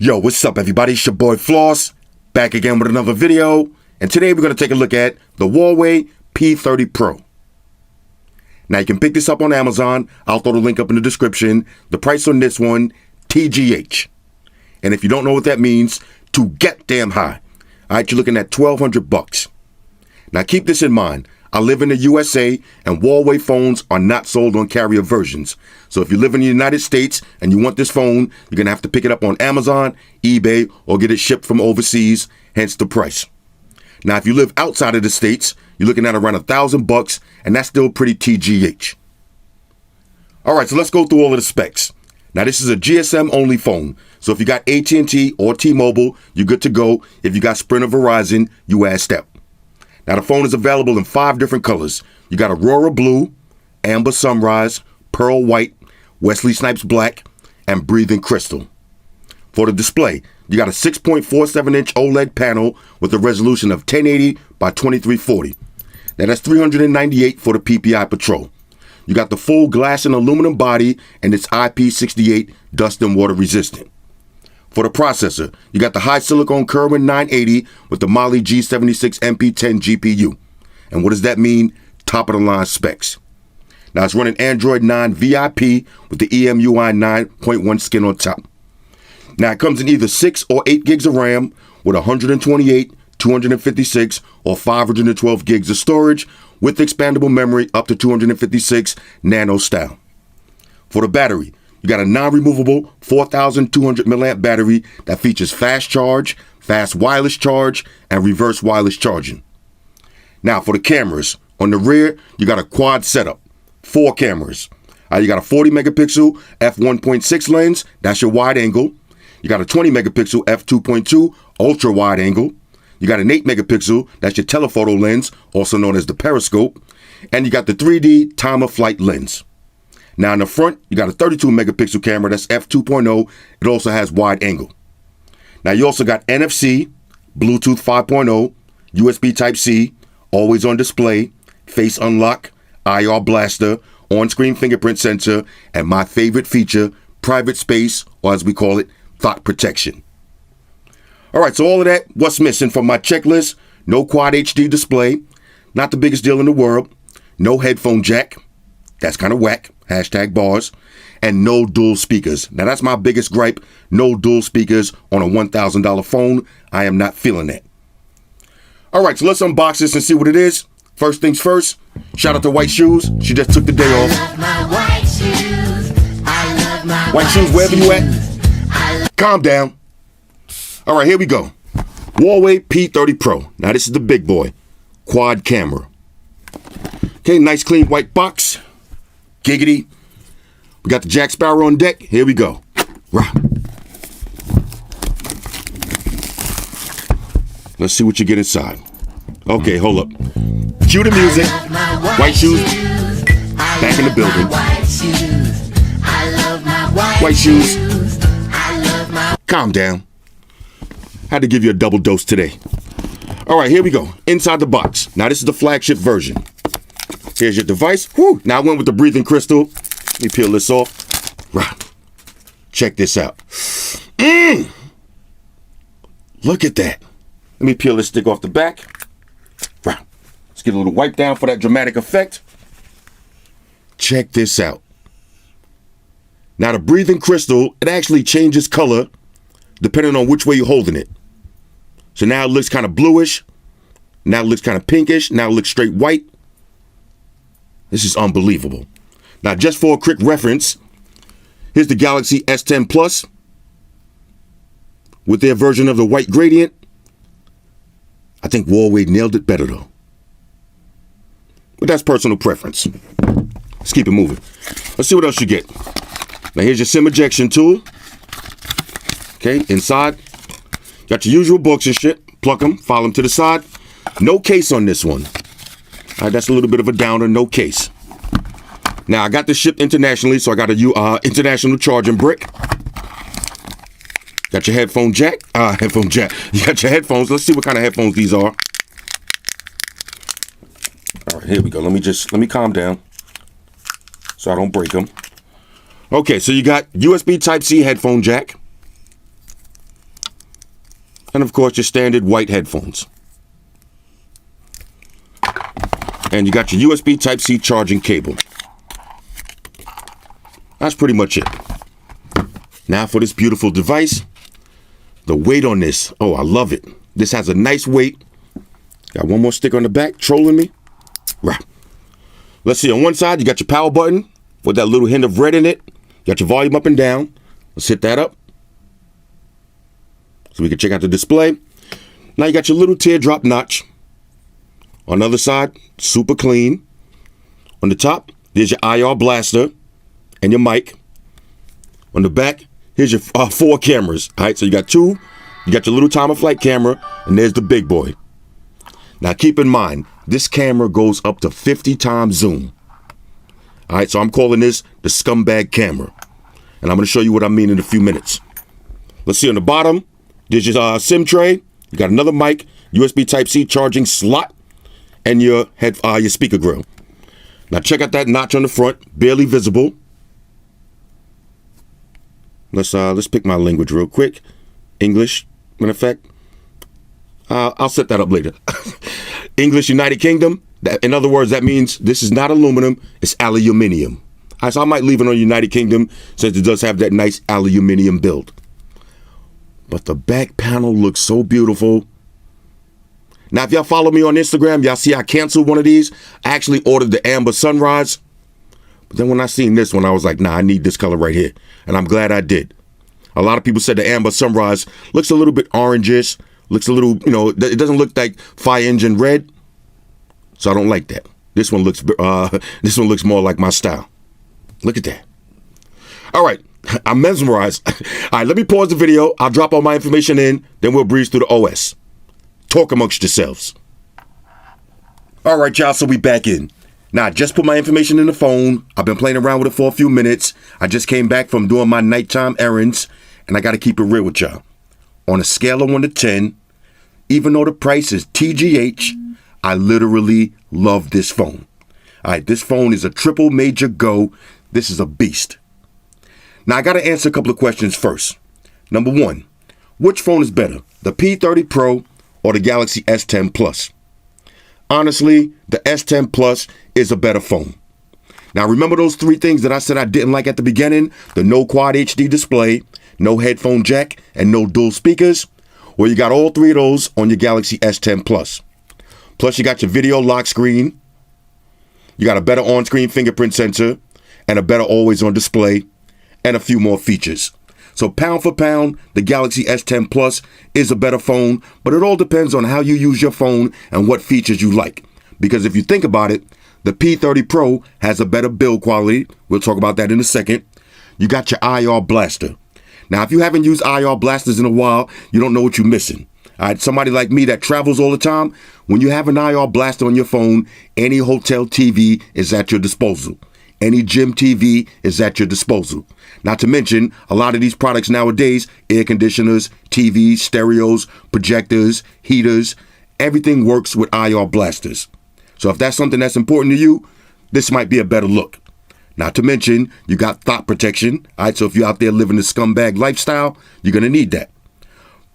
Yo, what's up everybody? It's your boy Floss, back again with another video, and today we're going to take a look at the Huawei P30 Pro. Now you can pick this up on Amazon. I'll throw the link up in the description. The price on this one, TGH. And if you don't know what that means, to get damn high. Alright, you're looking at $1,200. Now keep this in mind. I live in the USA and Huawei phones are not sold on carrier versions. So if you live in the United States and you want this phone, you're going to have to pick it up on Amazon, eBay, or get it shipped from overseas, hence the price. Now if you live outside of the States, you're looking at around $1,000 and that's still pretty TGH. Alright, so let's go through all of the specs. Now this is a GSM only phone. So if you got AT&T or T-Mobile, you're good to go. If you got Sprint or Verizon, you asked out. Now the phone is available in 5 different colors. You got Aurora Blue, Amber Sunrise, Pearl White, Wesley Snipes Black, and Breathing Crystal. For the display, you got a 6.47-inch OLED panel with a resolution of 1080 by 2340. Now that's 398 for the PPI Patrol. You got the full glass and aluminum body, and it's IP68 dust and water resistant. For the processor, you got the high silicon Kerwin 980 with the Mali G76 MP10 GPU. And what does that mean? Top of the line specs. Now it's running Android 9 VIP with the EMUI 9.1 skin on top. Now it comes in either 6 or 8 gigs of RAM with 128, 256, or 512 gigs of storage with expandable memory up to 256 nano style. For the battery, you got a non-removable 4,200 milliamp battery that features fast charge, fast wireless charge, and reverse wireless charging. Now for the cameras, on the rear, you got a quad setup, 4 cameras. You got a 40 megapixel f1.6 lens, that's your wide angle. You got a 20 megapixel f2.2 ultra wide angle. You got an 8 megapixel, that's your telephoto lens, also known as the periscope. And you got the 3D time of flight lens. Now in the front, you got a 32 megapixel camera, that's f2.0. It also has wide angle. Now you also got NFC, Bluetooth 5.0, USB Type-C, always on display, face unlock, IR blaster, on-screen fingerprint sensor, and my favorite feature, private space, or as we call it, thought protection. Alright, so all of that, what's missing from my checklist? No Quad HD display, not the biggest deal in the world, no headphone jack, that's kind of whack, hashtag bars, and no dual speakers. Now that's my biggest gripe, no dual speakers on a $1,000 phone. I am not feeling that. Alright, so let's unbox this and see what it is. First things first, shout out to White Shoes. She just took the day off. I love my white shoes. I love my White Shoes, wherever you at, calm down. Alright, here we go. Huawei P30 Pro. Now this is the big boy. Quad camera. Okay, nice clean white box. Giggity. We got the Jack Sparrow on deck. Here we go. Rah. Let's see what you get inside. Okay, hold up. Cue the music. White Shoes. Back in the building. White Shoes. Calm down. Had to give you a double dose today. Alright, here we go. Inside the box. Now this is the flagship version. Here's your device. Whew. Now I went with the Breathing Crystal. Let me peel this off. Right. Check this out. Look at that. Let me peel this stick off the back. Right. Let's get a little wipe down for that dramatic effect. Check this out. Now the Breathing Crystal, it actually changes color depending on which way you're holding it. So now it looks kind of bluish. Now it looks kind of pinkish. Now it looks straight white. This is unbelievable. Now, just for a quick reference, here's the Galaxy S10 Plus with their version of the white gradient. I think Huawei nailed it better, though. But that's personal preference. Let's keep it moving. Let's see what else you get. Now, here's your SIM ejection tool. Okay, inside, got your usual books and shit. Pluck them, file them to the side. No case on this one. All right, that's a little bit of a downer, no case. Now, I got this shipped internationally, so I got a international charging brick. Got your headphone jack. Headphone jack. You got your headphones. Let's see what kind of headphones these are. All right, here we go. Let me calm down so I don't break them. Okay, so you got USB Type-C headphone jack. And of course, your standard white headphones. And you got your USB Type-C charging cable. That's pretty much it. Now for this beautiful device, the weight on this, oh, I love it. This has a nice weight. Got one more sticker on the back, trolling me. Right. Let's see, on one side, you got your power button with that little hint of red in it. Got your volume up and down. Let's hit that up so we can check out the display. Now you got your little teardrop notch. On the other side, super clean. On the top, there's your IR blaster and your mic. On the back, here's your 4 cameras. All right, so you got 2. You got your little time of flight camera, and there's the big boy. Now keep in mind, this camera goes up to 50 times zoom. All right, so I'm calling this the scumbag camera. And I'm going to show you what I mean in a few minutes. Let's see on the bottom, there's your SIM tray. You got another mic, USB Type-C charging slot, and your speaker grill. Now check out that notch on the front, barely visible. Let's pick my language real quick. English, matter of fact. I'll set that up later. English United Kingdom. In other words, that means this is not aluminum, it's aluminium. So I might leave it on United Kingdom since it does have that nice aluminium build. But the back panel looks so beautiful. Now, if y'all follow me on Instagram, y'all see I canceled one of these. I actually ordered the Amber Sunrise. But then when I seen this one, I was like, nah, I need this color right here. And I'm glad I did. A lot of people said the Amber Sunrise looks a little bit orangish. Looks a little, it doesn't look like fire engine red. So I don't like that. This one looks more like my style. Look at that. All right. I'm mesmerized. All right, let me pause the video. I'll drop all my information in. Then we'll breeze through the OS. Talk amongst yourselves. All right, y'all, so we back in. Now, I just put my information in the phone. I've been playing around with it for a few minutes. I just came back from doing my nighttime errands, and I got to keep it real with y'all. On a scale of 1 to 10, even though the price is TGH, I literally love this phone. All right, this phone is a triple major go. This is a beast. Now, I got to answer a couple of questions first. Number 1, which phone is better, the P30 Pro or the Galaxy S10 Plus? Honestly, the S10 Plus is a better phone. Now, remember those 3 things that I said I didn't like at the beginning? The no Quad HD display, no headphone jack, and no dual speakers? Well, you got all 3 of those on your Galaxy S10 Plus. Plus, you got your video lock screen. You got a better on-screen fingerprint sensor and a better always-on display and a few more features. So pound for pound, the Galaxy S10 Plus is a better phone, but it all depends on how you use your phone and what features you like. Because if you think about it, the P30 Pro has a better build quality. We'll talk about that in a second. You got your IR blaster. Now, if you haven't used IR blasters in a while, you don't know what you're missing. All right, somebody like me that travels all the time, when you have an IR blaster on your phone, any hotel TV is at your disposal. Any gym TV is at your disposal. Not to mention, a lot of these products nowadays, air conditioners, TVs, stereos, projectors, heaters, everything works with IR blasters. So if that's something that's important to you, this might be a better look. Not to mention, you got thought protection. All right, so if you're out there living the scumbag lifestyle, you're going to need that.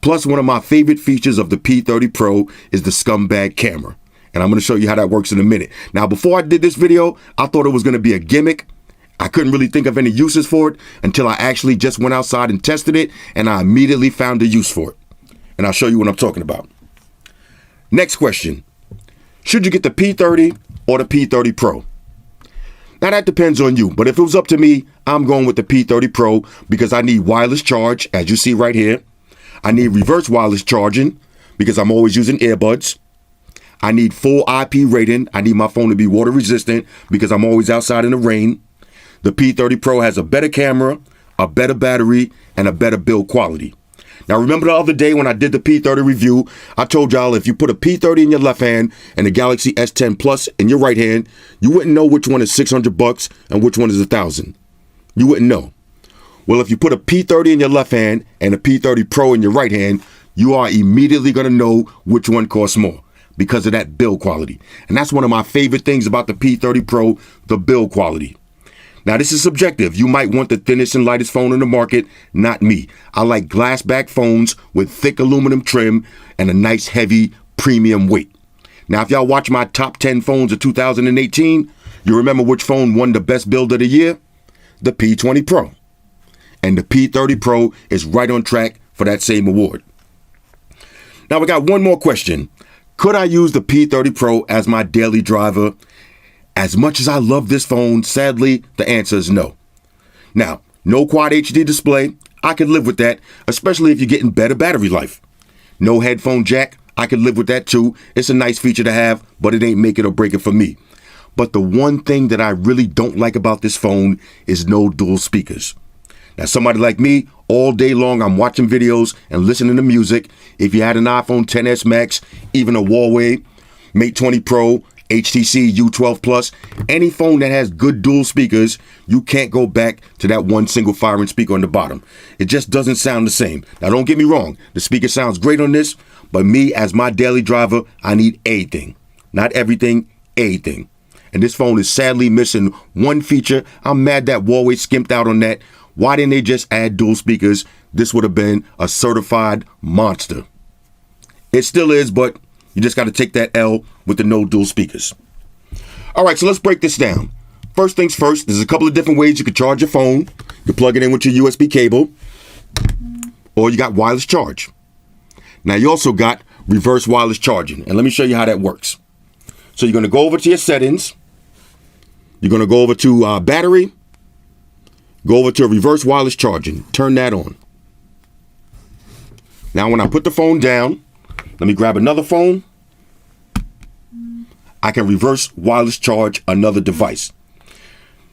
Plus, one of my favorite features of the P30 Pro is the scumbag camera. And I'm going to show you how that works in a minute. Now, before I did this video, I thought it was going to be a gimmick. I couldn't really think of any uses for it until I actually just went outside and tested it, and I immediately found a use for it. And I'll show you what I'm talking about. Next question. Should you get the P30 or the P30 Pro? Now, that depends on you, but if it was up to me, I'm going with the P30 Pro because I need wireless charge, as you see right here. I need reverse wireless charging because I'm always using earbuds. I need full IP rating. I need my phone to be water resistant because I'm always outside in the rain. The P30 Pro has a better camera, a better battery, and a better build quality. Now, remember the other day when I did the P30 review, I told y'all if you put a P30 in your left hand and a Galaxy S10 Plus in your right hand, you wouldn't know which one is $600 and which one is $1,000. You wouldn't know. Well, if you put a P30 in your left hand and a P30 Pro in your right hand, you are immediately going to know which one costs more because of that build quality. And that's one of my favorite things about the P30 Pro, the build quality. Now, this is subjective. You might want the thinnest and lightest phone in the market, not me. I like glass back phones with thick aluminum trim and a nice heavy premium weight. Now, if y'all watch my top 10 phones of 2018, you remember which phone won the best build of the year? The P20 Pro. And the P30 Pro is right on track for that same award. Now, we got one more question. Could I use the P30 Pro as my daily driver? As much as I love this phone, sadly, the answer is no. Now, no Quad HD display, I could live with that, especially if you're getting better battery life. No headphone jack, I could live with that too. It's a nice feature to have, but it ain't make it or break it for me. But the one thing that I really don't like about this phone is no dual speakers. Now, somebody like me, all day long, I'm watching videos and listening to music. If you had an iPhone XS Max, even a Huawei Mate 20 Pro, HTC U12 Plus, any phone that has good dual speakers, you can't go back to that one single firing speaker on the bottom. It just doesn't sound the same. Now, don't get me wrong. The speaker sounds great on this, but me as my daily driver, I need everything. Not everything, everything. And this phone is sadly missing one feature. I'm mad that Huawei skimped out on that. Why didn't they just add dual speakers? This would have been a certified monster. It still is, but you just got to take that L with the no dual speakers. All right, so let's break this down. First things first, there's a couple of different ways you could charge your phone. You can plug it in with your USB cable, or you got wireless charge. Now, you also got reverse wireless charging, and let me show you how that works. So you're going to go over to your settings. You're going to go over to battery. Go over to reverse wireless charging. Turn that on. Now, when I put the phone down, let me grab another phone. I can reverse wireless charge another device.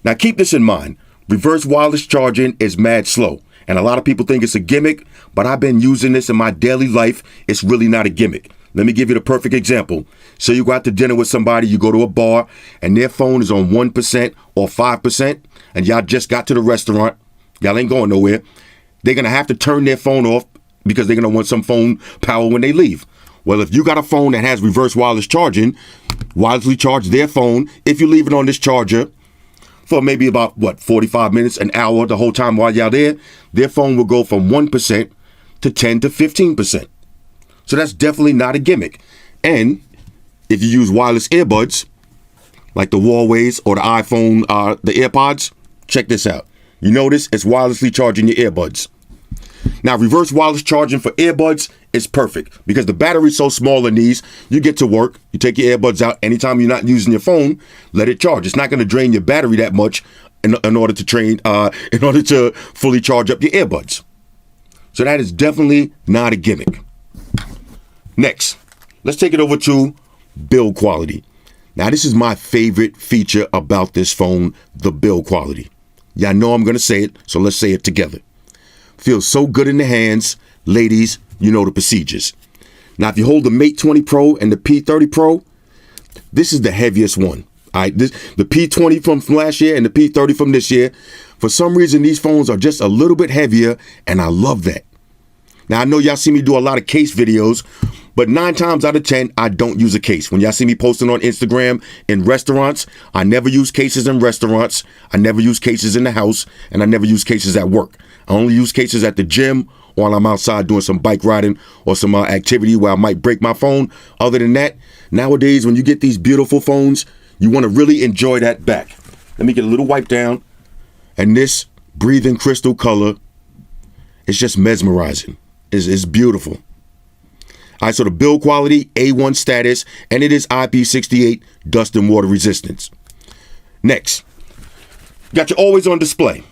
Now, keep this in mind. Reverse wireless charging is mad slow. And a lot of people think it's a gimmick, but I've been using this in my daily life. It's really not a gimmick. Let me give you the perfect example. So you go out to dinner with somebody, you go to a bar, and their phone is on 1% or 5%, and y'all just got to the restaurant. Y'all ain't going nowhere. They're going to have to turn their phone off because they're going to want some phone power when they leave. Well, if you got a phone that has reverse wireless charging, wirelessly charge their phone. If you leave it on this charger for maybe about, 45 minutes, an hour, the whole time while y'all there, their phone will go from 1% to 10 to 15%. So that's definitely not a gimmick. And if you use wireless earbuds, like the Huawei's or the iPhone, the AirPods, check this out. You notice it's wirelessly charging your earbuds. Now, reverse wireless charging for earbuds is perfect because the battery's so small in these, you get to work, you take your earbuds out, anytime you're not using your phone, let it charge. It's not going to drain your battery that much in order to fully charge up your earbuds. So that is definitely not a gimmick. Next, let's take it over to build quality. Now, this is my favorite feature about this phone, the build quality. Y'all know I'm going to say it, so let's say it together. Feels so good in the hands. Ladies, you know the procedures. Now, if you hold the Mate 20 Pro and the P30 Pro, this is the heaviest one. All right, the P20 from last year and the P30 from this year. For some reason, these phones are just a little bit heavier, and I love that. Now, I know y'all see me do a lot of case videos, but 9 times out of 10, I don't use a case. When y'all see me posting on Instagram in restaurants, I never use cases in restaurants. I never use cases in the house, and I never use cases at work. I only use cases at the gym while I'm outside doing some bike riding or some activity where I might break my phone. Other than that, nowadays, when you get these beautiful phones, you want to really enjoy that back. Let me get a little wipe down. And this breathing crystal color is just mesmerizing. It's beautiful. All right, so the build quality, A1 status, and it is IP68 dust and water resistance. Next, you got your always on display.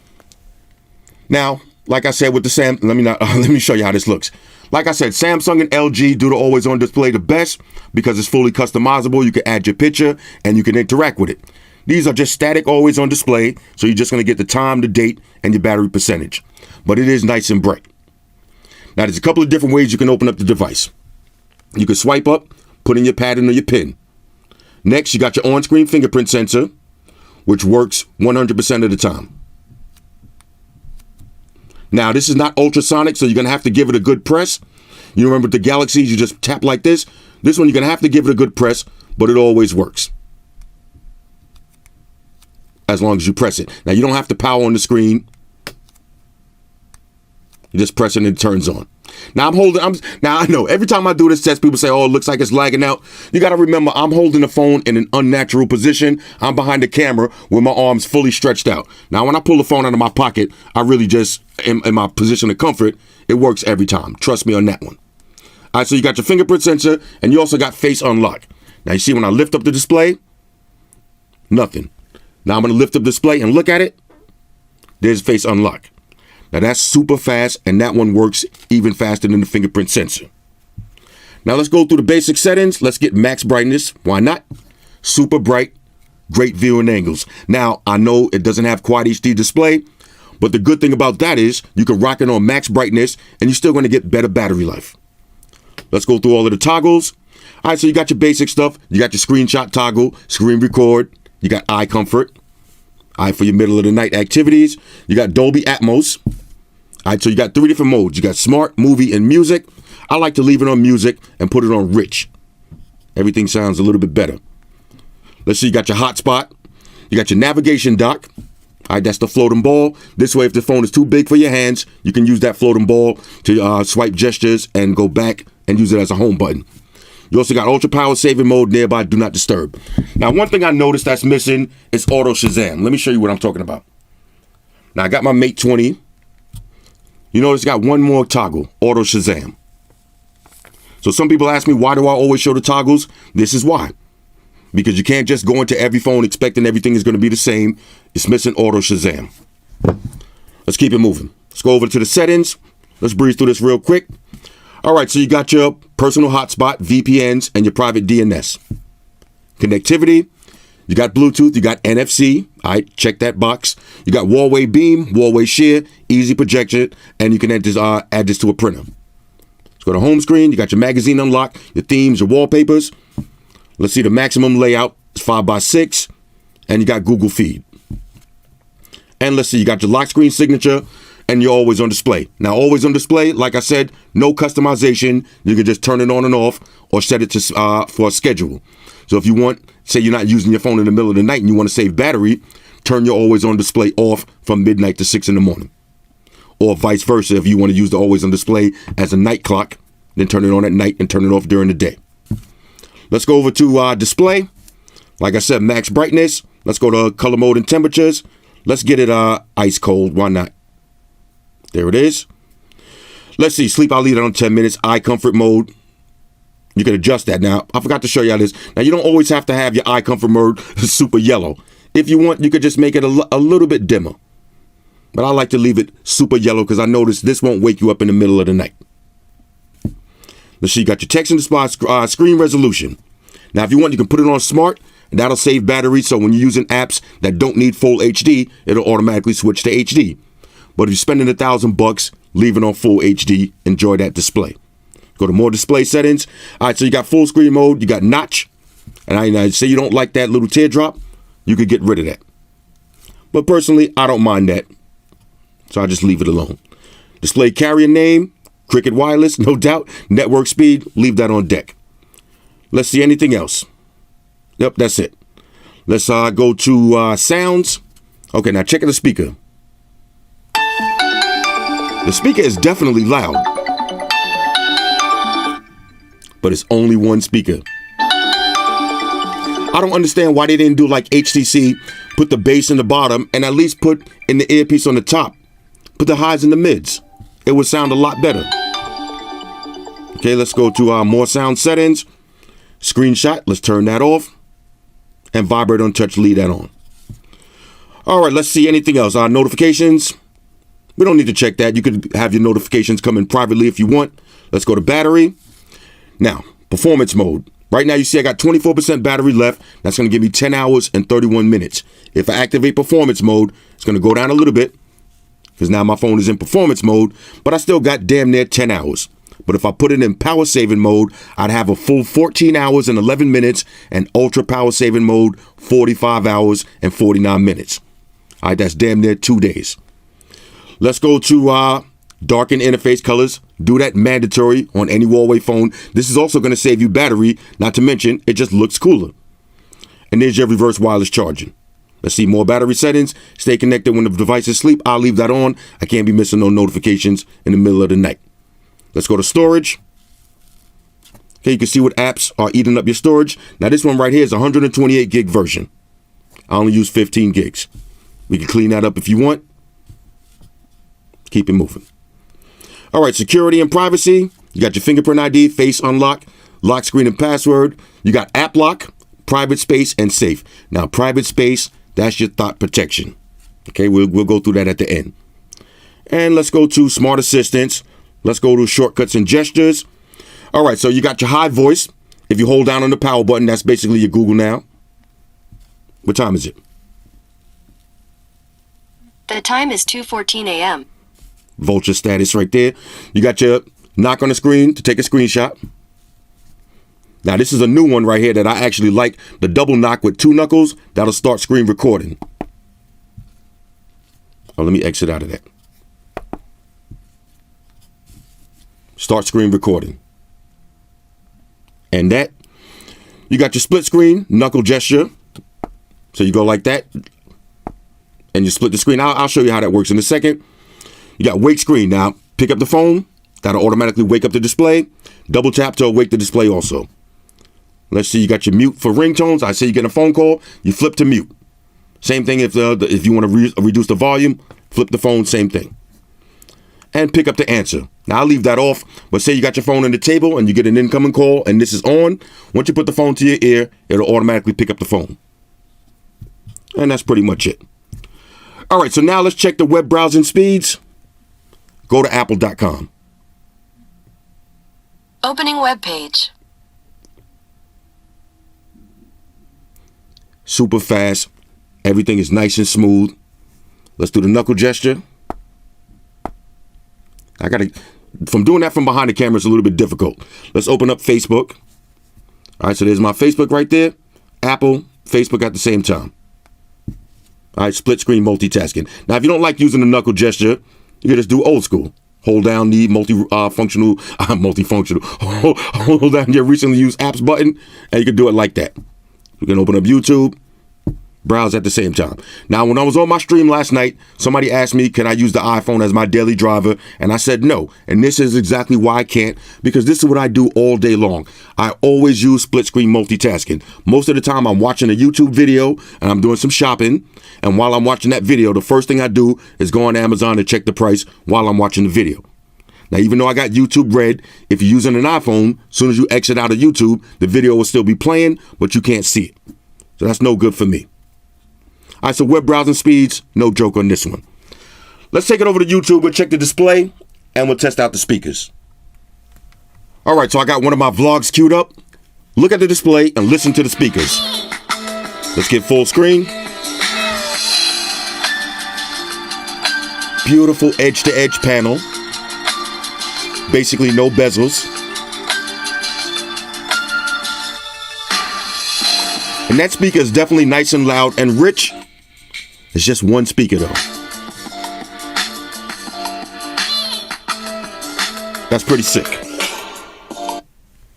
Now, like I said with the let me show you how this looks. Like I said, Samsung and LG do the always on display the best because it's fully customizable. You can add your picture and you can interact with it. These are just static always on display, so you're just going to get the time, the date, and your battery percentage. But it is nice and bright. Now, there's a couple of different ways you can open up the device. You can swipe up, put in your pattern or your pin. Next, you got your on-screen fingerprint sensor, which works 100% of the time. Now, this is not ultrasonic, so you're going to have to give it a good press. You remember the Galaxies, you just tap like this. This one, you're going to have to give it a good press, but it always works. as long as you press it. Now, you don't have to power on the screen. You just press it and it turns on. Now, now I know every time I do this test, people say, oh, it looks like it's lagging out. You got to remember, I'm holding the phone in an unnatural position. I'm behind the camera with my arms fully stretched out. Now, when I pull the phone out of my pocket, I really just, in my position of comfort, it works every time. Trust me on that one. All right, so you got your fingerprint sensor, and you also got face unlock. Now, you see when I lift up the display, nothing. Now, I'm going to lift up the display and look at it. There's face unlock. Now, that's super fast, and that one works even faster than the fingerprint sensor. Now, let's go through the basic settings. Let's get max brightness. Why not? Super bright, great viewing angles. Now, I know it doesn't have Quad HD display, but the good thing about that is you can rock it on max brightness, and you're still going to get better battery life. Let's go through all of the toggles. All right, so you got your basic stuff. You got your screenshot toggle, screen record. You got eye comfort. All right, for your middle of the night activities. You got Dolby Atmos. All right, so you got 3 different modes. You got smart, movie, and music. I like to leave it on music and put it on rich. Everything sounds a little bit better. Let's see, you got your hotspot. You got your navigation dock. All right, that's the floating ball. This way, if the phone is too big for your hands, you can use that floating ball to swipe gestures and go back and use it as a home button. You also got ultra power saving mode, nearby do not disturb. Now, one thing I noticed that's missing is auto Shazam. Let me show you what I'm talking about. Now, I got my Mate 20. You notice it's got one more toggle, auto Shazam. So some people ask me, why do I always show the toggles? This is why. Because you can't just go into every phone expecting everything is going to be the same. It's missing auto Shazam. Let's keep it moving. Let's go over to the settings. Let's breeze through this real quick. All right, so you got your personal hotspot, VPNs, and your private DNS. Connectivity, you got Bluetooth, you got NFC. All right, check that box. You got Huawei Beam, Huawei Share, easy projection, and you can add this to a printer. Let's go to home screen. You got your magazine unlock, your themes, your wallpapers. Let's see the maximum layout is 5x6, and you got Google Feed. And let's see, you got your lock screen signature, and you're always on display. Now, always on display, like I said, no customization. You can just turn it on and off or set it to for a schedule. So if you want, say you're not using your phone in the middle of the night and you want to save battery, turn your always on display off from midnight to 6 in the morning. Or vice versa, if you want to use the always on display as a night clock, then turn it on at night and turn it off during the day. Let's go over to display. Like I said, max brightness. Let's go to color mode and temperatures. Let's get it ice cold. Why not? There it is. Let's see. Sleep, I'll leave it on 10 minutes. Eye comfort mode. You can adjust that. Now, I forgot to show you how this. Now, you don't always have to have your eye comfort mode super yellow. If you want, you could just make it a little bit dimmer. But I like to leave it super yellow because I noticed this won't wake you up in the middle of the night. Let's see. You got your text and display screen resolution. Now, if you want, you can put it on smart. And that'll save battery. So when you're using apps that don't need full HD, it'll automatically switch to HD. But if you're spending $1,000, leave it on full HD. Enjoy that display. Go to more display settings. All right, so you got full screen mode. You got notch. And I say you don't like that little teardrop, you could get rid of that. But personally, I don't mind that. So I just leave it alone. Display carrier name, Cricket Wireless, no doubt. Network speed, leave that on deck. Let's see anything else. Yep, that's it. Let's go to sounds. Okay, now check out the speaker. The speaker is definitely loud, but it's only one speaker. I don't understand why they didn't do like HTC, put the bass in the bottom and at least put in the earpiece on the top. Put the highs in the mids. It would sound a lot better. Okay, let's go to more sound settings. Screenshot, let's turn that off. And vibrate on touch, leave that on. All right, let's see anything else. Notifications. We don't need to check that. You could have your notifications come in privately if you want. Let's go to battery. Now, performance mode. Right now, you see I got 24% battery left. That's going to give me 10 hours and 31 minutes. If I activate performance mode, it's going to go down a little bit because now my phone is in performance mode, but I still got damn near 10 hours. But if I put it in power saving mode, I'd have a full 14 hours and 11 minutes and ultra power saving mode, 45 hours and 49 minutes. All right, that's damn near 2 days. Let's go to darken interface colors. Do that mandatory on any Huawei phone. This is also going to save you battery, not to mention it just looks cooler. And there's your reverse wireless charging. Let's see, more battery settings. Stay connected when the device is asleep. I'll leave that on. I can't be missing no notifications in the middle of the night. Let's go to storage. Okay, you can see what apps are eating up your storage. Now this one right here is 128 gig version. I only use 15 gigs. We can clean that up if you want. Keep it moving. All right, security and privacy. You got your fingerprint ID, face unlock, lock screen and password. You got app lock, private space, and safe. Now, private space, that's your thought protection. Okay, we'll go through that at the end. And let's go to smart assistants. Let's go to shortcuts and gestures. All right, so you got your high voice. If you hold down on the power button, that's basically your Google Now. What time is it? The time is 2:14 a.m. Vulture status right there. You got your knock on the screen to take a screenshot. Now, this is a new one right here that I actually like. The double knock with 2 knuckles. That'll start screen recording. Oh, let me exit out of that. Start screen recording. And that, you got your split screen, knuckle gesture. So you go like that, and you split the screen. I'll show you how that works in a second. You got wake screen. Now, pick up the phone. That'll automatically wake up the display. Double tap to wake the display also. Let's see, you got your mute for ringtones. I say you get a phone call, you flip to mute. Same thing if you want to reduce the volume, flip the phone, same thing. And pick up the answer. Now, I'll leave that off, but say you got your phone on the table and you get an incoming call and this is on. Once you put the phone to your ear, it'll automatically pick up the phone. And that's pretty much it. All right, so now let's check the web browsing speeds. Go to apple.com. Opening web page. Super fast. Everything is nice and smooth. Let's do the knuckle gesture. From doing that from behind the camera, it's a little bit difficult. Let's open up Facebook. All right, so there's my Facebook right there. Apple, Facebook at the same time. All right, split screen multitasking. Now, if you don't like using the knuckle gesture, you can just do old school. Hold down the multifunctional. Hold down your recently used apps button, and you can do it like that. You can open up YouTube, browse at the same time. Now, when I was on my stream last night, somebody asked me, can I use the iPhone as my daily driver? And I said no. And this is exactly why I can't, because this is what I do all day long. I always use split screen multitasking. Most of the time, I'm watching a YouTube video and I'm doing some shopping. And while I'm watching that video, the first thing I do is go on Amazon and check the price while I'm watching the video. Now, even though I got YouTube Red, if you're using an iPhone, as soon as you exit out of YouTube, the video will still be playing, but you can't see it. So that's no good for me. All right, so web browsing speeds, no joke on this one. Let's take it over to YouTube and check the display, and we'll test out the speakers. All right, so I got one of my vlogs queued up. Look at the display and listen to the speakers. Let's get full screen. Beautiful edge-to-edge panel. Basically no bezels. And that speaker is definitely nice and loud and rich. It's just one speaker though. That's pretty sick.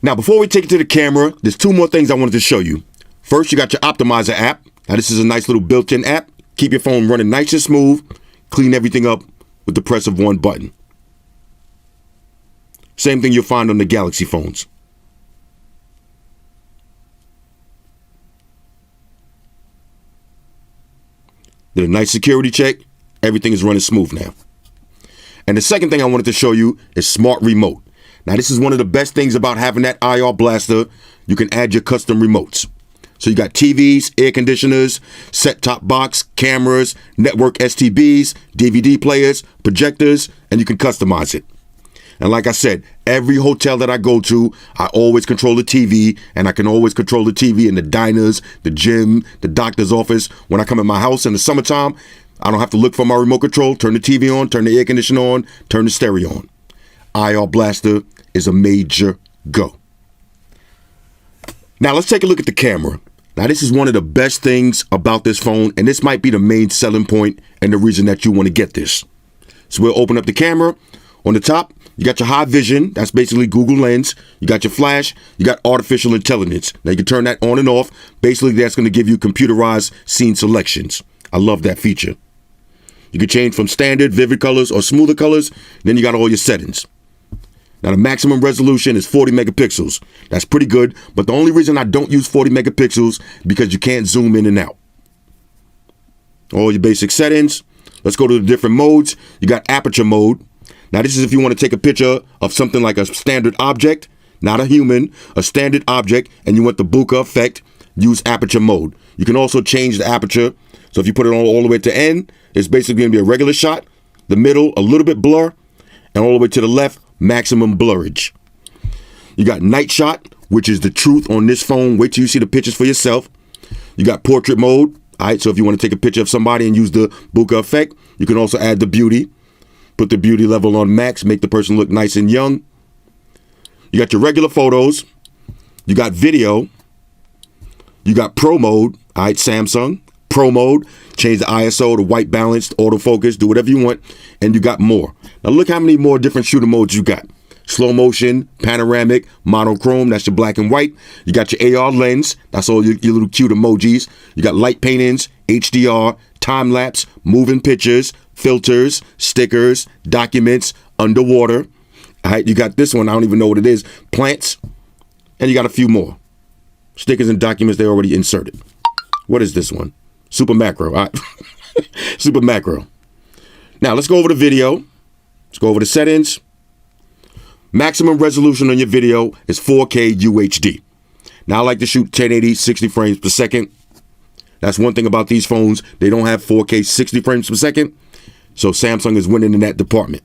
Now, before we take it to the camera, there's 2 more things I wanted to show you. First, you got your Optimizer app. Now, this is a nice little built-in app. Keep your phone running nice and smooth. Clean everything up with the press of one button. Same thing you'll find on the Galaxy phones. Did a nice security check. Everything is running smooth now. And the second thing I wanted to show you is Smart Remote. Now, this is one of the best things about having that IR blaster. You can add your custom remotes. So you got TVs, air conditioners, set-top box, cameras, network STBs, DVD players, projectors, and you can customize it. And like I said, every hotel that I go to, I always control the TV, and I can always control the TV in the diners, the gym, the doctor's office. When I come in my house in the summertime, I don't have to look for my remote control, turn the TV on, turn the air conditioner on, turn the stereo on. IR Blaster is a major go. Now let's take a look at the camera. Now this is one of the best things about this phone, and this might be the main selling point and the reason that you want to get this. So we'll open up the camera. On the top, you got your high vision. That's basically Google Lens. You got your flash. You got artificial intelligence. Now you can turn that on and off. Basically, that's going to give you computerized scene selections. I love that feature. You can change from standard, vivid colors, or smoother colors. Then you got all your settings. Now the maximum resolution is 40 megapixels. That's pretty good, but the only reason I don't use 40 megapixels is because you can't zoom in and out. All your basic settings. Let's go to the different modes. You got Aperture Mode. Now this is if you want to take a picture of something like a standard object, not a human, a standard object, and you want the bokeh effect, use Aperture Mode. You can also change the aperture. So if you put it on all the way to end, it's basically going to be a regular shot, the middle, a little bit blur, and all the way to the left, maximum blurage. You got night shot, which is the truth on this phone. Wait till you see the pictures for yourself. You got portrait mode. All right, so if you want to take a picture of somebody and use the bokeh effect, you can also add the beauty. Put the beauty level on max, make the person look nice and young. You got your regular photos. You got video. You got pro mode. All right, Samsung. Pro mode, change the ISO to white balanced, autofocus, do whatever you want, and you got more. Now look how many more different shooter modes you got. Slow motion, panoramic, monochrome, that's your black and white. You got your AR lens, that's all your little cute emojis. You got light paintings, HDR, time lapse, moving pictures, filters, stickers, documents, underwater. All right, you got this one, I don't even know what it is, plants, and you got a few more. Stickers and documents, they already inserted. What is this one? Super macro. All right. Super macro. Now let's go over the video. Let's go over the settings. Maximum resolution on your video is 4K UHD. Now I like to shoot 1080 60 frames per second. That's one thing about these phones. They don't have 4K 60 frames per second. So Samsung is winning in that department.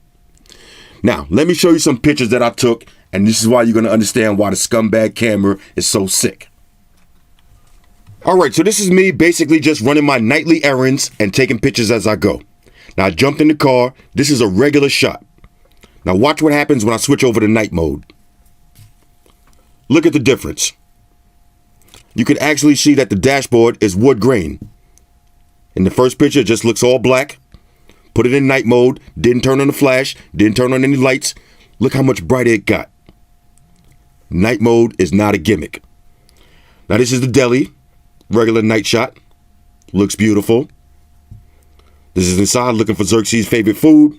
Now let me show you some pictures that I took, and this is why you're going to understand why the scumbag camera is so sick. All right, so this is me basically just running my nightly errands and taking pictures as I go. Now I jumped in the car. This is a regular shot. Now watch what happens when I switch over to night mode. Look at the difference. You can actually see that the dashboard is wood grain. In the first picture, it just looks all black. Put it in night mode, didn't turn on the flash, didn't turn on any lights. Look how much brighter it got. Night mode is not a gimmick. Now this is the deli. Regular night shot. Looks beautiful. This is inside looking for Xerxes' favorite food.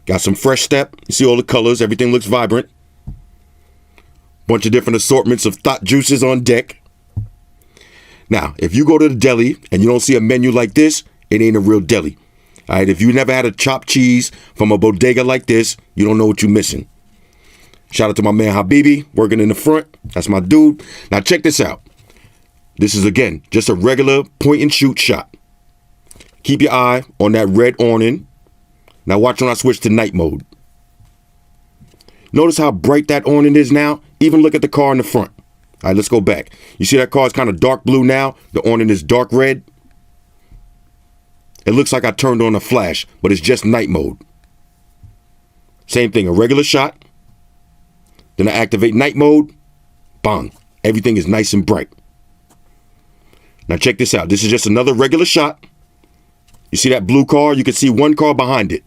Got some fresh step. You see all the colors. Everything looks vibrant. Bunch of different assortments of thought juices on deck. Now, if you go to the deli and you don't see a menu like this, it ain't a real deli. All right, if you never had a chopped cheese from a bodega like this, you don't know what you're missing. Shout out to my man Habibi, working in the front. That's my dude. Now check this out. This is, again, just a regular point and shoot shot. Keep your eye on that red awning. Now watch when I switch to night mode. Notice how bright that awning is now? Even look at the car in the front. All right, let's go back. You see that car is kind of dark blue now? The awning is dark red. It looks like I turned on a flash, but it's just night mode. Same thing, a regular shot. Then I activate night mode. Bang. Everything is nice and bright. Now check this out. This is just another regular shot. You see that blue car? You can see one car behind it.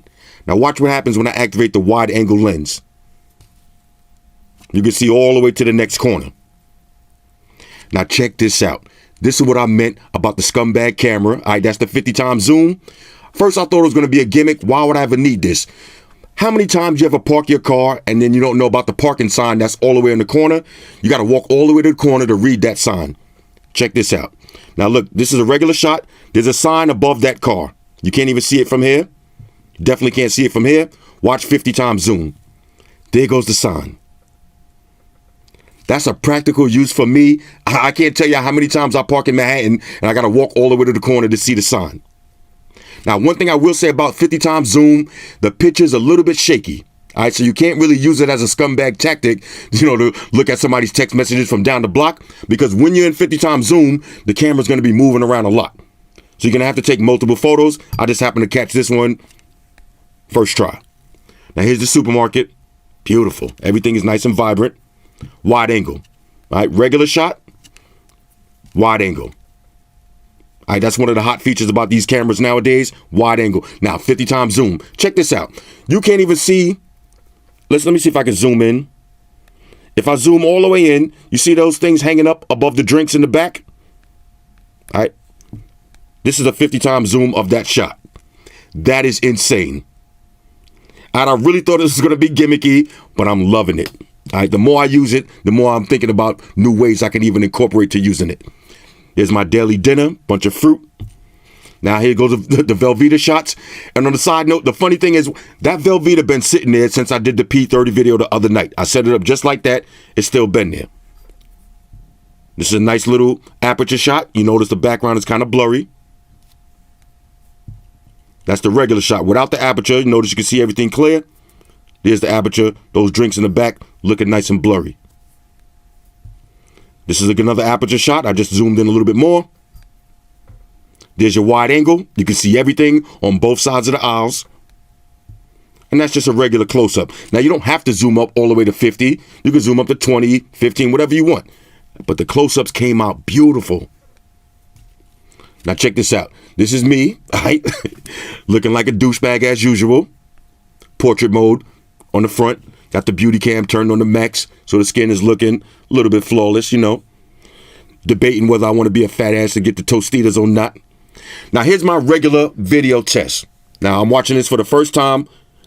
Now watch what happens when I activate the wide angle lens. You can see all the way to the next corner. Now check this out. This is what I meant about the scumbag camera. All right, that's the 50 times zoom. First, I thought it was going to be a gimmick. Why would I ever need this? How many times you ever park your car and then you don't know about the parking sign that's all the way in the corner? You got to walk all the way to the corner to read that sign. Check this out. Now look, this is a regular shot. There's a sign above that car. You can't even see it from here. Definitely can't see it from here. Watch 50 times zoom. There goes the sign. That's a practical use for me. I can't tell you how many times I park in Manhattan and I got to walk all the way to the corner to see the sign. Now, one thing I will say about 50 times zoom, the picture's a little bit shaky. All right, so you can't really use it as a scumbag tactic, to look at somebody's text messages from down the block, because when you're in 50 times zoom, the camera's going to be moving around a lot. So you're going to have to take multiple photos. I just happened to catch this one first try. Now, here's the supermarket. Beautiful. Everything is nice and vibrant. Wide angle. All right, regular shot. Wide angle. All right, that's one of the hot features about these cameras nowadays, wide angle. Now, 50 times zoom. Check this out. You can't even see. Let me see if I can zoom in. If I zoom all the way in, you see those things hanging up above the drinks in the back? All right. This is a 50 times zoom of that shot. That is insane. And I really thought this was going to be gimmicky, but I'm loving it. All right, the more I use it, the more I'm thinking about new ways I can even incorporate to using it. Here's my daily dinner, bunch of fruit. Now here goes the Velveeta shots. And on the side note, the funny thing is that Velveeta been sitting there since I did the P30 video the other night. I set it up just like that. It's still been there. This is a nice little aperture shot. You notice the background is kind of blurry. That's the regular shot. Without the aperture, you notice you can see everything clear. There's the aperture. Those drinks in the back looking nice and blurry. This is another aperture shot. I just zoomed in a little bit more. There's your wide angle. You can see everything on both sides of the aisles. And that's just a regular close-up. Now, you don't have to zoom up all the way to 50. You can zoom up to 20, 15, whatever you want. But the close-ups came out beautiful. Now, check this out. This is me, all right? Looking like a douchebag as usual. Portrait mode on the front. Got the beauty cam turned on the max, so the skin is looking a little bit flawless, you know. Debating whether I want to be a fat ass to get the Tostitas or not. Now, here's my regular video test. Now, I'm watching this for the first time.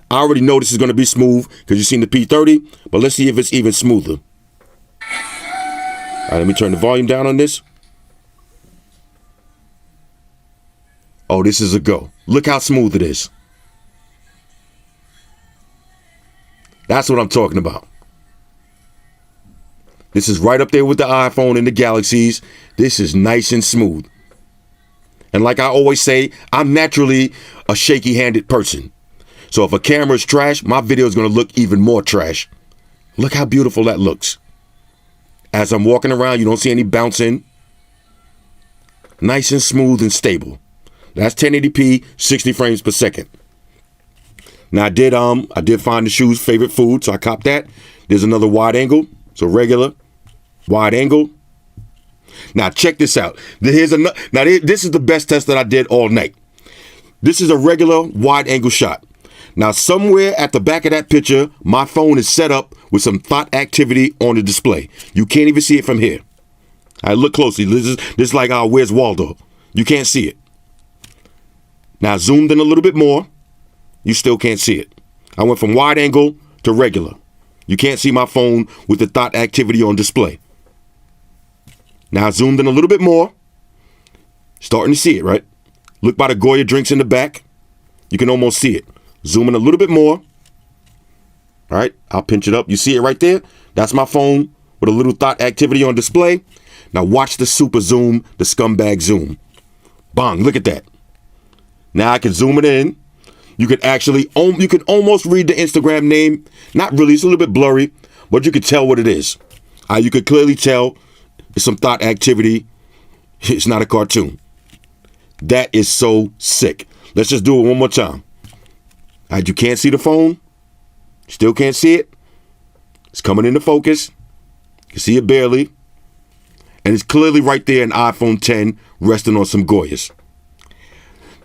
I already know this is going to be smooth because you've seen the P30, but let's see if it's even smoother. All right, let me turn the volume down on this. Oh, this is a go. Look how smooth it is. That's what I'm talking about. This is right up there with the iPhone and the Galaxies. This is nice and smooth. And like I always say, I'm naturally a shaky-handed person. So if a camera is trash, my video is going to look even more trash. Look how beautiful that looks. As I'm walking around, you don't see any bouncing. Nice and smooth and stable. That's 1080p, 60 frames per second. Now I did find the shoe's favorite food, so I copped that. There's another wide angle, so regular, wide angle. Now check this out. This is the best test that I did all night. This is a regular wide angle shot. Now somewhere at the back of that picture, my phone is set up with some thought activity on the display. You can't even see it from here. I look closely. This is like Where's Waldo? You can't see it. Now I zoomed in a little bit more. You still can't see it. I went from wide angle to regular. You can't see my phone with the thought activity on display. Now I zoomed in a little bit more. Starting to see it, right? Look by the Goya drinks in the back. You can almost see it. Zoom in a little bit more. All right, I'll pinch it up. You see it right there? That's my phone with a little thought activity on display. Now watch the super zoom, the scumbag zoom. Bang, look at that. Now I can zoom it in. You can actually, you can almost read the Instagram name. Not really, it's a little bit blurry, but you can tell what it is. You could clearly tell it's some thought activity. It's not a cartoon. That is so sick. Let's just do it one more time. All right, you can't see the phone. Still can't see it. It's coming into focus. You can see it barely. And it's clearly right there in iPhone 10 resting on some Goyas.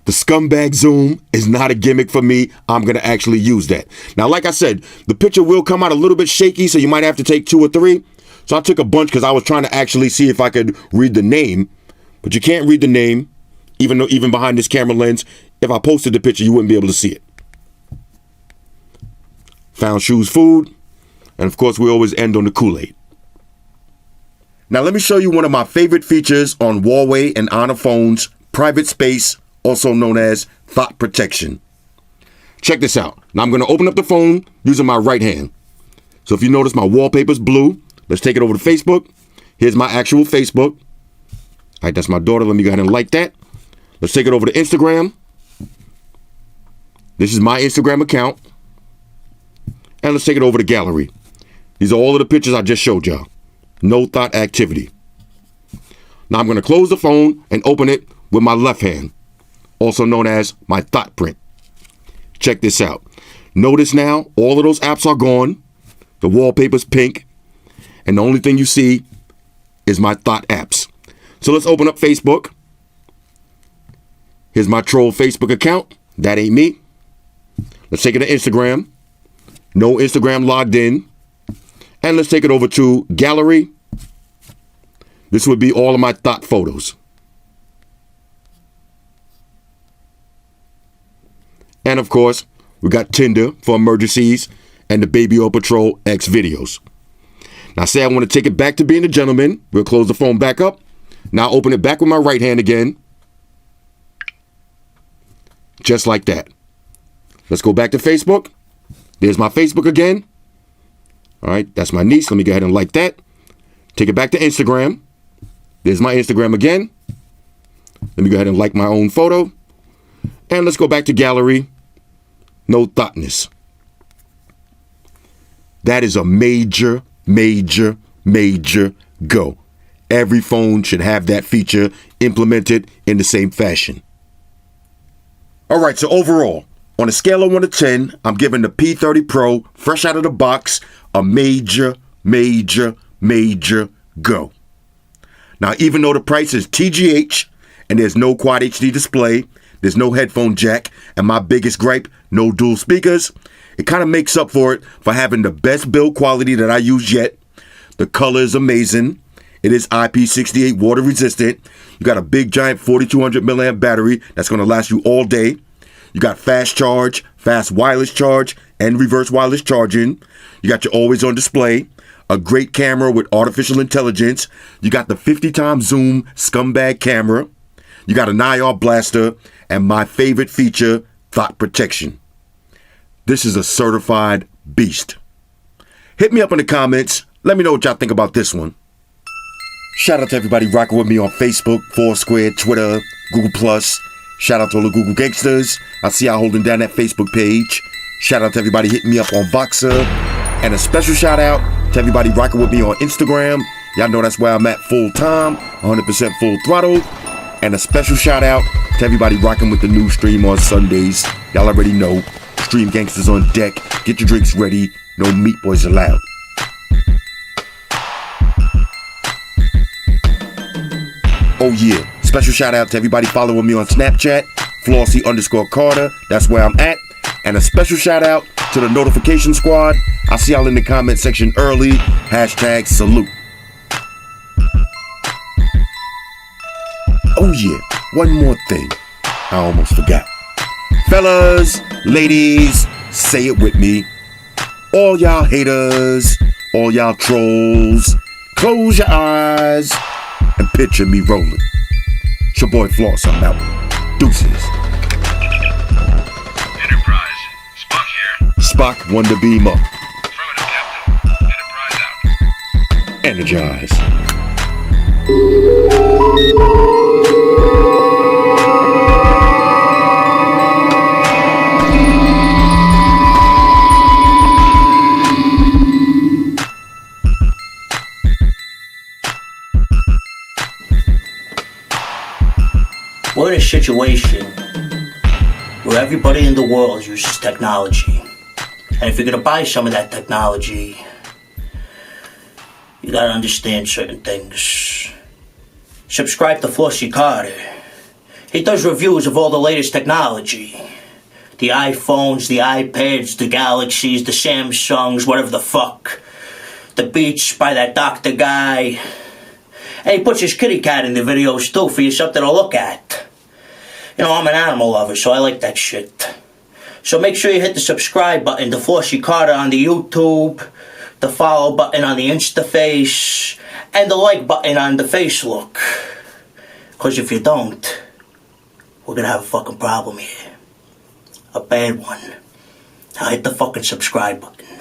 The scumbag zoom is not a gimmick for me. I'm going to actually use that. Now, like I said, the picture will come out a little bit shaky, so you might have to take 2 or 3. So I took a bunch because I was trying to actually see if I could read the name. But you can't read the name, even behind this camera lens. If I posted the picture, you wouldn't be able to see it. Found shoes, food. And of course, we always end on the Kool-Aid. Now, let me show you one of my favorite features on Huawei and Honor phones, private space, also known as thought protection. Check this out. Now I'm going to open up the phone using my right hand. So if you notice my wallpaper's blue, let's take it over to Facebook. Here's my actual Facebook. All right, that's my daughter. Let me go ahead and like that. Let's take it over to Instagram. This is my Instagram account. And let's take it over to gallery. These are all of the pictures I just showed y'all. No thought activity. Now I'm going to close the phone and open it with my left hand, also known as my thought print. Check this out. Notice now all of those apps are gone. The wallpaper's pink. And the only thing you see is my thought apps. So let's open up Facebook. Here's my troll Facebook account. That ain't me. Let's take it to Instagram. No Instagram logged in. And let's take it over to gallery. This would be all of my thought photos. And of course, we got Tinder for emergencies and the Baby Oil Patrol X videos. Now say I want to take it back to being a gentleman. We'll close the phone back up. Now open it back with my right hand again. Just like that. Let's go back to Facebook. There's my Facebook again. All right, that's my niece. Let me go ahead and like that. Take it back to Instagram. There's my Instagram again. Let me go ahead and like my own photo. And let's go back to gallery. No thoughtness. That is a major, major, major go. Every phone should have that feature implemented in the same fashion. All right, so overall, on a scale of 1 to 10, I'm giving the P30 Pro, fresh out of the box, a major, major, major go. Now, even though the price is TGH and there's no Quad HD display, there's no headphone jack, and my biggest gripe, no dual speakers, it kind of makes up for it for having the best build quality that I used yet. The color is amazing. It is IP68 water resistant. You got a big giant 4200 milliamp battery that's going to last you all day. You got fast charge, fast wireless charge, and reverse wireless charging. You got your always on display, a great camera with artificial intelligence. You got the 50 times zoom scumbag camera. You got an IR blaster, and my favorite feature, thought protection. This is a certified beast. Hit me up in the comments. Let me know what y'all think about this one. Shout out to everybody rocking with me on Facebook, Foursquare, Twitter, Google+. Shout out to all the Google gangsters. I see y'all holding down that Facebook page. Shout out to everybody hitting me up on Voxer. And a special shout out to everybody rocking with me on Instagram. Y'all know that's where I'm at full time, 100% full throttle. And a special shout out to everybody rocking with the new stream on Sundays. Y'all already know, Stream Gangsters on deck. Get your drinks ready. No meat boys allowed. Oh yeah, special shout out to everybody following me on Snapchat, Flossy_Carter, that's where I'm at. And a special shout out to the notification squad. I see y'all in the comment section early. Hashtag salute. Oh yeah, one more thing. I almost forgot. Fellas, ladies, say it with me. All y'all haters, all y'all trolls, close your eyes and picture me rolling. It's your boy Floss, I'm out. Deuces. Enterprise, Spock here. Spock, one to beam up. Affirmative, Captain. Enterprise out. Energize. We're in a situation where everybody in the world uses technology. And if you're gonna buy some of that technology, you gotta understand certain things. Subscribe to Flossy Carter. He does reviews of all the latest technology. The iPhones, the iPads, the Galaxies, the Samsungs, whatever the fuck. The Beats by that doctor guy. And he puts his kitty cat in the videos too for you something to look at. You know, I'm an animal lover, so I like that shit. So make sure you hit the subscribe button to Flossy Carter on the YouTube, the follow button on the Instaface, and the like button on the Facebook. Because if you don't, we're gonna have a fucking problem here. A bad one. Now hit the fucking subscribe button.